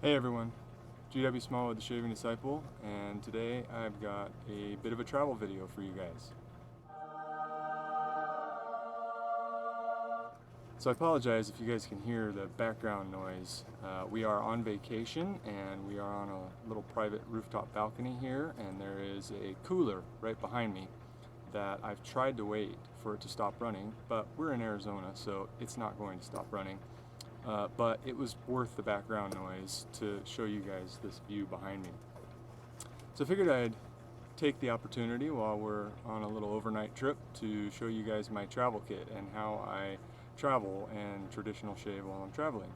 Hey everyone, gwsmallwood, the Shaving Disciple, and today I've got a bit of a travel video for you guys. So I apologize if you guys can hear the background noise. We are on vacation and we are on a little private rooftop balcony here, and there is a cooler right behind me that I've tried to wait for it to stop running, but we're in Arizona, so it's not going to stop running. But it was worth the background noise to show you guys this view behind me. So I figured I'd take the opportunity while we're on a little overnight trip to show you guys my travel kit and how I travel and traditional shave while I'm traveling.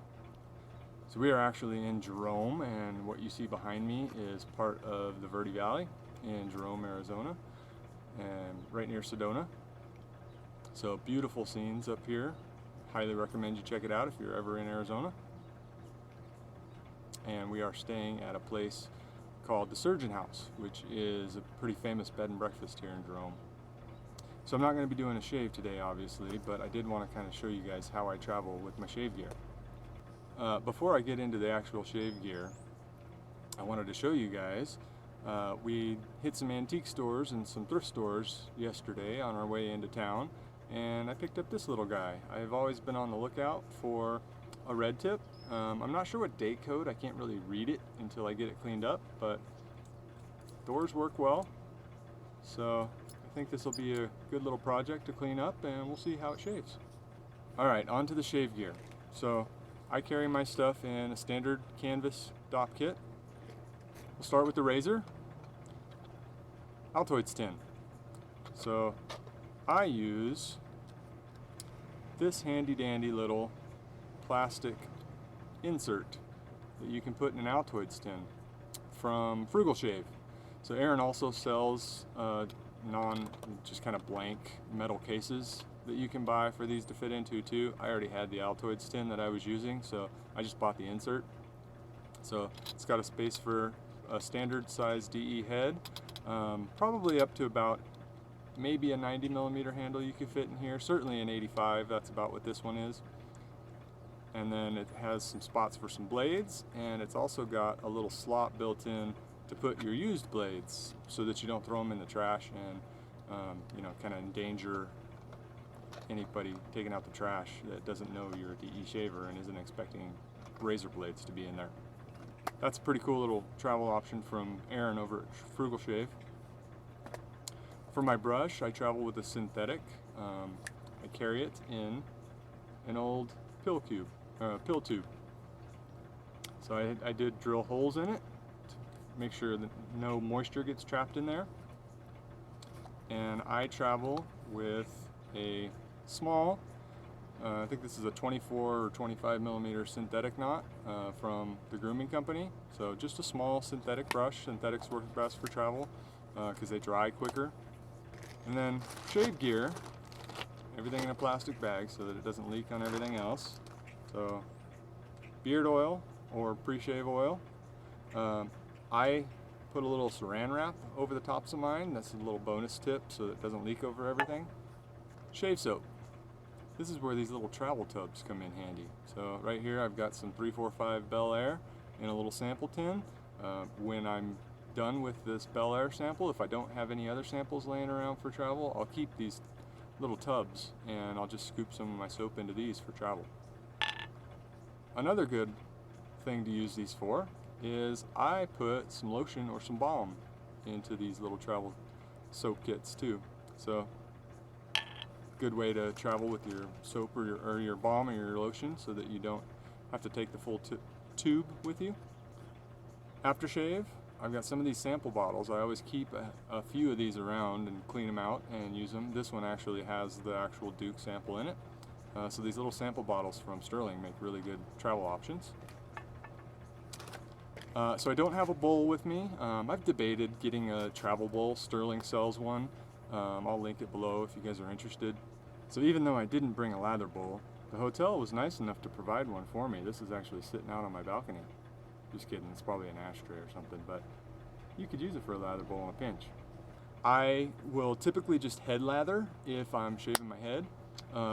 So we are actually in Jerome, and what you see behind me is part of the Verde Valley in Jerome, Arizona, and right near Sedona. So beautiful scenes up here. Highly recommend you check it out if you're ever in Arizona. And we are staying at a place called the Surgeon House, which is a pretty famous bed and breakfast here in Jerome. So I'm not going to be doing a shave today, obviously, but I did want to kind of show you guys how I travel with my shave gear. Before I get into the actual shave gear, I wanted to show you guys, we hit some antique stores and some thrift stores yesterday on our way into town, and I picked up this little guy. I've always been on the lookout for a red tip. I'm not sure what date code, I can't really read it until I get it cleaned up, but doors work well, so I think this will be a good little project to clean up, and we'll see how it shaves. Alright, on to the shave gear. So I carry my stuff in a standard canvas dop kit. We'll start with the razor. Altoids tin. So I use this handy dandy little plastic insert that you can put in an Altoids tin from Frugal Shave. So Aaron also sells just kind of blank metal cases that you can buy for these to fit into too. I already had the Altoids tin that I was using, so I just bought the insert. So it's got a space for a standard size DE head, probably up to about maybe a 90mm handle you could fit in here, certainly an 85, that's about what this one is. And then it has some spots for some blades, and it's also got a little slot built in to put your used blades so that you don't throw them in the trash and kind of endanger anybody taking out the trash that doesn't know you're a DE shaver and isn't expecting razor blades to be in there. That's a pretty cool little travel option from Aaron over at Frugal Shave. For my brush, I travel with a synthetic. I carry it in an old pill tube. So I did drill holes in it to make sure that no moisture gets trapped in there. And I travel with a small, I think this is a 24 or 25mm synthetic knot from the grooming company. So just a small synthetic brush. Synthetics work best for travel because they dry quicker. And then shave gear, everything in a plastic bag so that it doesn't leak on everything else. So beard oil or pre-shave oil. I put a little saran wrap over the tops of mine. That's a little bonus tip so that it doesn't leak over everything. Shave soap. This is where these little travel tubs come in handy. So right here I've got some 345 Bel Air in a little sample tin. When I'm done with this Bel Air sample, if I don't have any other samples laying around for travel, I'll keep these little tubs and I'll just scoop some of my soap into these for travel. Another good thing to use these for is I put some lotion or some balm into these little travel soap kits too. So good way to travel with your soap or your balm or your lotion so that you don't have to take the full tube with you. Aftershave, I've got some of these sample bottles. I always keep a few of these around and clean them out and use them. This one actually has the actual Duke sample in it. So these little sample bottles from Sterling make really good travel options. So I don't have a bowl with me. I've debated getting a travel bowl. Sterling sells one. I'll link it below if you guys are interested. So even though I didn't bring a lather bowl, the hotel was nice enough to provide one for me. This is actually sitting out on my balcony. Just kidding, it's probably an ashtray or something, but you could use it for a lather bowl in a pinch. I will typically just head lather if I'm shaving my head.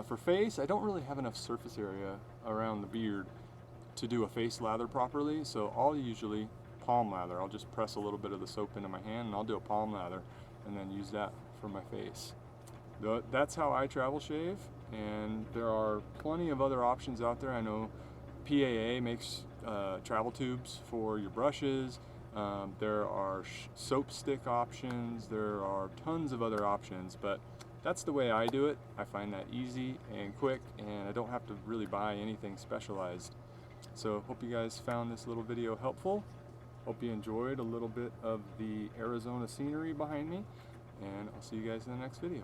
For face, I don't really have enough surface area around the beard to do a face lather properly, so I'll usually palm lather. I'll just press a little bit of the soap into my hand and I'll do a palm lather and then use that for my face. That's how I travel shave, and there are plenty of other options out there. I know PAA makes travel tubes for your brushes. There are soap stick options. There are tons of other options, but that's the way I do it. I find that easy and quick, and I don't have to really buy anything specialized. So hope you guys found this little video helpful. Hope you enjoyed a little bit of the Arizona scenery behind me, and I'll see you guys in the next video.